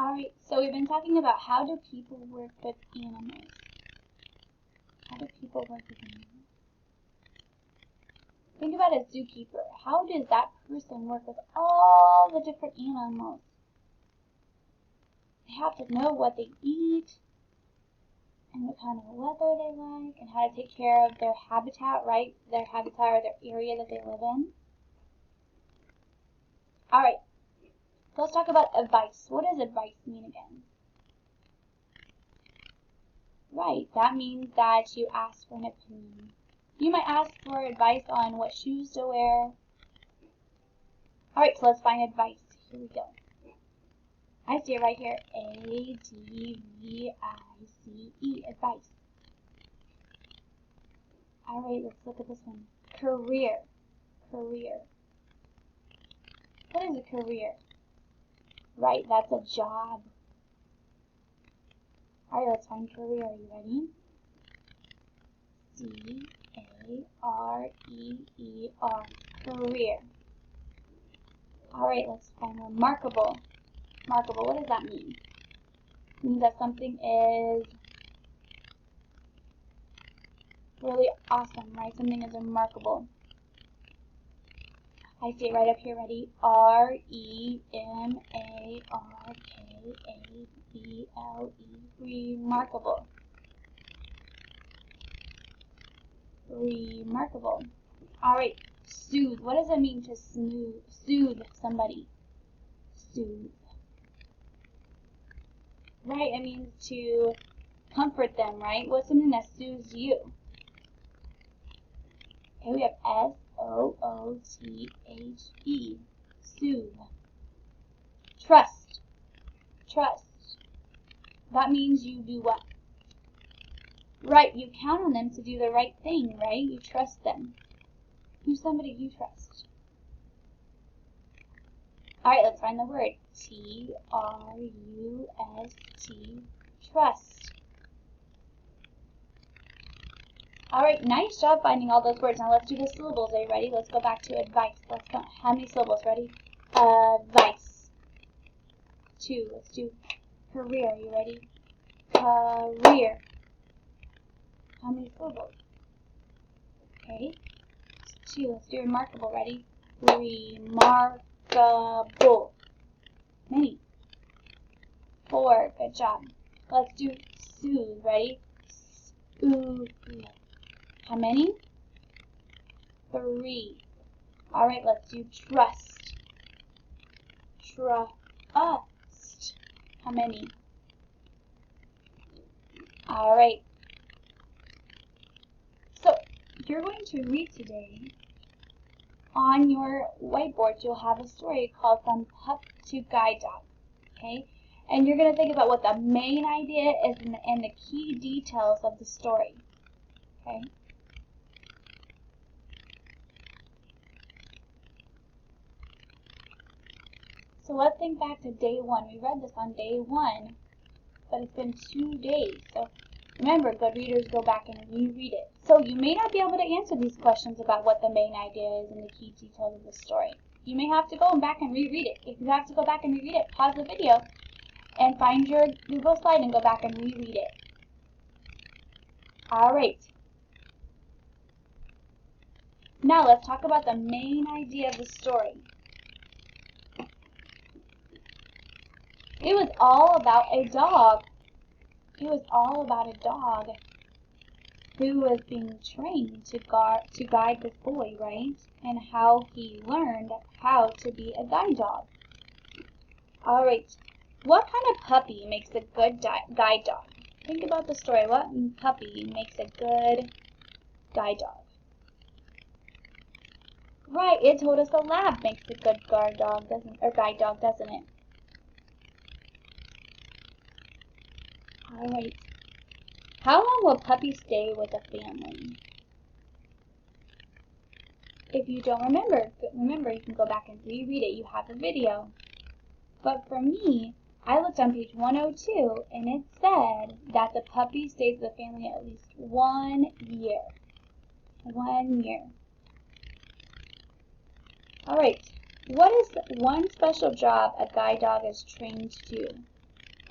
Alright, so we've been talking about how do people work with animals. How do people work with animals? Think about a zookeeper. How does that person work with all the different animals? They have to know what they eat, and what kind of weather they like, and how to take care of their habitat, right? Their habitat or their area that they live in. Alright, so let's talk about advice. What does advice mean again? Right, that means that you ask for an opinion. You might ask for advice on what shoes to wear. Alright, so let's find advice. Here we go. I see it right here. A-D-V-I-C-E, advice. Alright, let's look at this one. Career. Career. What is a career? Right, that's a job. Alright, let's find career. Are you ready? C-A-R-E-E-R. Career. Alright, let's find remarkable. Remarkable, what does that mean? It means that something is really awesome, right? Something is remarkable. I see it right up here, ready? R-E-M-A-R-K-A-B-L-E. Remarkable. Remarkable. Alright, soothe. What does it mean to soothe somebody? Soothe. Right, it means to comfort them, right? What's something that soothes you? Okay, we have S-O-O-T-H-E. Soothe. Trust. Trust. That means you do what? Right, you count on them to do the right thing, right? You trust them. Who's somebody you trust? Alright, let's find the word. T-R-U-S-T. Trust. Alright, nice job finding all those words. Now let's do the syllables. Are you ready? Let's go back to advice. Let's count how many syllables. Ready? Advice. 2. Let's do career. Are you ready? Career. How many syllables? Okay. 2. Let's do remarkable. Ready? Remarkable. Many. 4. Good job. Let's do soothe. Ready? Soothe. How many? 3. Alright, let's do trust. Trust. How many? Alright. So, you're going to read today. On your whiteboard, you'll have a story called From Pup to Guide Dog. Okay? And you're going to think about what the main idea is and the key details of the story. Okay? So let's think back to day 1. We read this on day 1, but it's been 2 days. So remember, good readers go back and reread it. So you may not be able to answer these questions about what the main idea is and the key details of the story. You may have to go back and reread it. If you have to go back and reread it, pause the video and find your Google slide and go back and reread it. Alright. Now let's talk about the main idea of the story. It was all about a dog. It was all about a dog who was being trained to guide this boy, right? And how he learned how to be a guide dog. Alright, what kind of puppy makes a good guide dog? Think about the story. What puppy makes a good guide dog? Right, it told us a lab makes a good guide dog, doesn't it? Alright. How long will puppies stay with a family? If you don't remember, you can go back and reread it. You have the video. But for me, I looked on page 102, and it said that the puppy stays with the family at least 1 year. 1 year. Alright, what is one special job a guide dog is trained to do?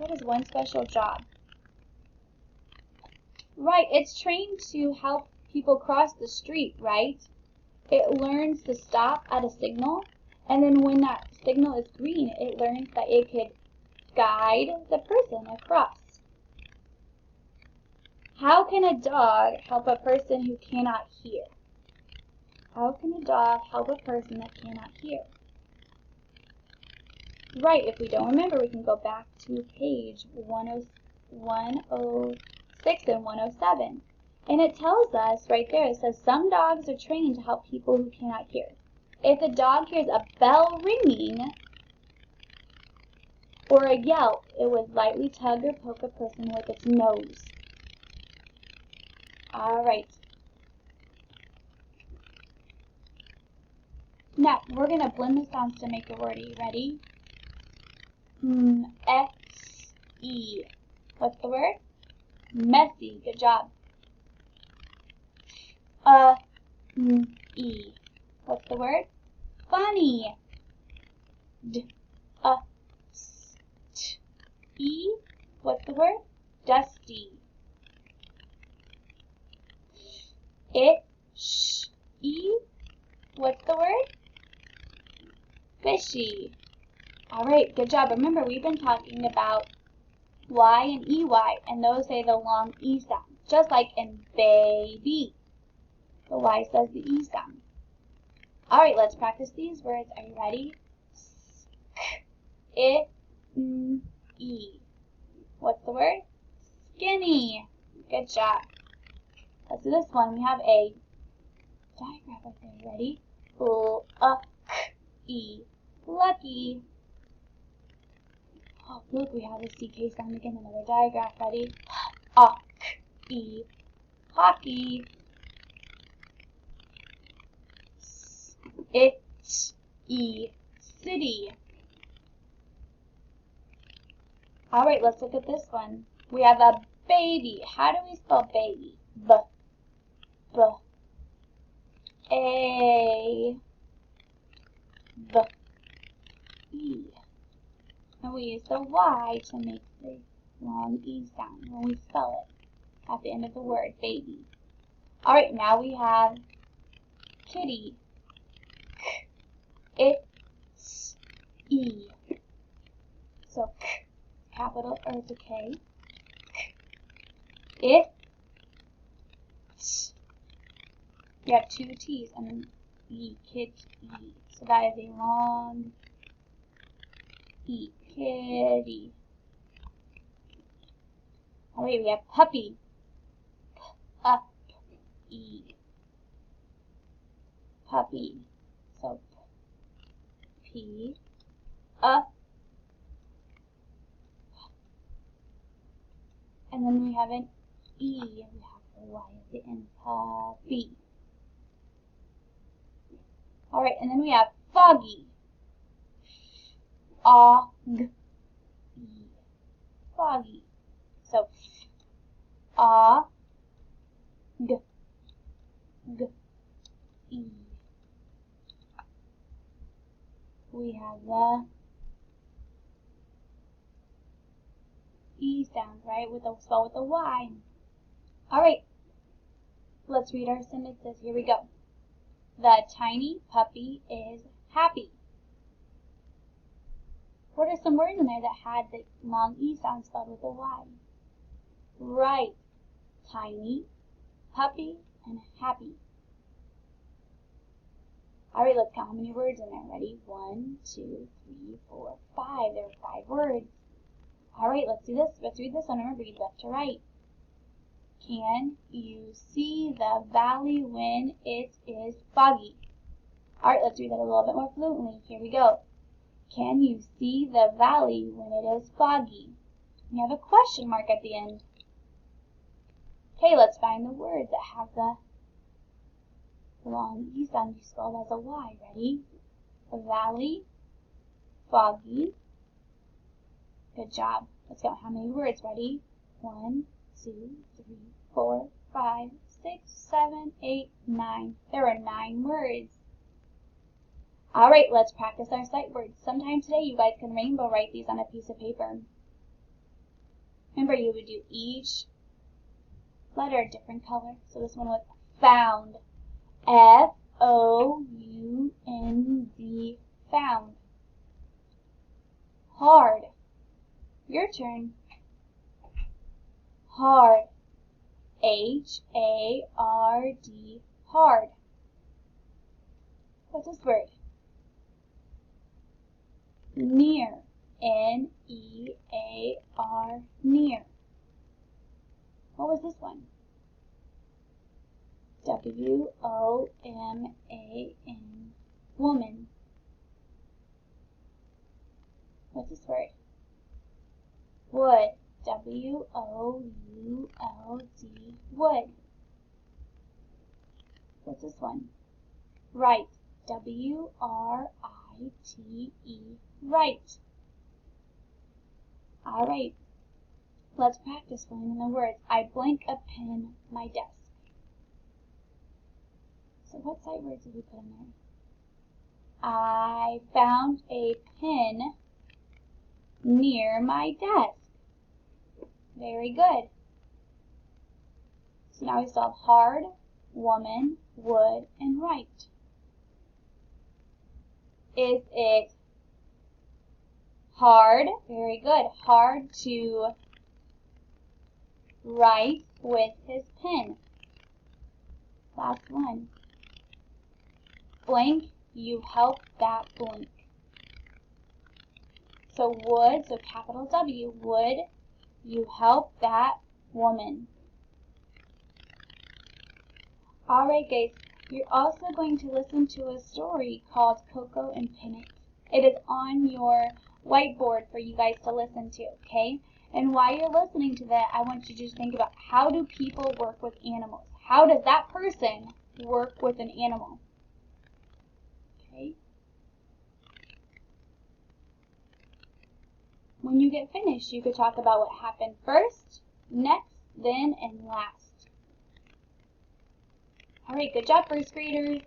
What is one special job? Right, it's trained to help people cross the street, right? It learns to stop at a signal, and then when that signal is green, it learns that it could guide the person across. How can a dog help a person who cannot hear? How can a dog help a person that cannot hear? Right, if we don't remember, we can go back to page 106 and 107. And it tells us right there, it says some dogs are trained to help people who cannot hear. If the dog hears a bell ringing or a yelp, it would lightly tug or poke a person with its nose. Alright. Now, we're going to blend the sounds to make a word. Are you ready? S-E. What's the word? Messy. Good job. E. What's the word? Funny. D-S-T-E. What's the word? Dusty. It-sh-E. What's the word? Fishy. Alright, good job. Remember, we've been talking about Y and EY, and those say the long E sound, just like in baby. The Y says the E sound. Alright, let's practice these words. Are you ready? S-K-I-N-E. What's the word? Skinny. Good job. Let's do this one. We have a diagram right there. Ready? L-U-C-K-E. Lucky. Oh, look, we have a CK sound again. Another diagram. Ready? H-O-K-E. Hockey. S-I-T-E. City. Alright, let's look at this one. We have a baby. How do we spell baby? B-A-B-E. And we use the Y to make the long E sound when we spell it at the end of the word, baby. Alright, now we have kitty. K-I-T-E. So, K, capital, or it's a K. It. You have two T's and an E, kitty. So that is a long E, kitty. Alright, we have puppy. P-U-P-E. Puppy. So, P, and then we have an E, and we have the Y at the end. Puppy. Alright, and then we have foggy. O-G-E. Foggy. So, O-G-G-E. We have the E sound, right? With the spell with the Y. Alright, let's read our sentences. Here we go. The tiny puppy is happy. What are some words in there that had the long E sound spelled with a Y? Right. Tiny, puppy, and happy. Alright, let's count how many words in there. Ready? 1, 2, 3, 4, 5. There are 5 words. Alright, let's do this. Let's read this one. Remember, read left to right. Can you see the valley when it is foggy? Alright, let's read that a little bit more fluently. Here we go. Can you see the valley when it is foggy? We have a question mark at the end. Okay, let's find the words that have the long E sound spelled as a Y. Ready? Valley, foggy. Good job. Let's count how many words. Ready? 1, 2, 3, 4, 5, 6, 7, 8, 9. There are 9 words. Alright, let's practice our sight words. Sometime today you guys can rainbow write these on a piece of paper. Remember, you would do each letter a different color. So this one was found. F-O-U-N-D, found. Hard. Your turn. Hard. H-A-R-D, hard. What's this word? Near. N-E-A-R, near. What was this one? W-O-M-A-N, woman. What's this word? Wood. W-O-U-L-D, wood. What's this one? Right. W-R-I-T-E, right. Alright, let's practice filling in the words. I blank a pen, my desk. So what sight words did we put in there? I found a pen near my desk. Very good. So now we still have hard, woman, wood, and right. Is it hard? Very good. Hard to write with his pen. Last one. Blank, you help that blank. So would, so capital W, would you help that woman? Alright guys, you're also going to listen to a story called Coco and Pennant. It is on your whiteboard for you guys to listen to, okay? And while you're listening to that, I want you to just think about, how do people work with animals? How does that person work with an animal? Okay? When you get finished, you could talk about what happened first, next, then, and last. Alright, good job, first graders.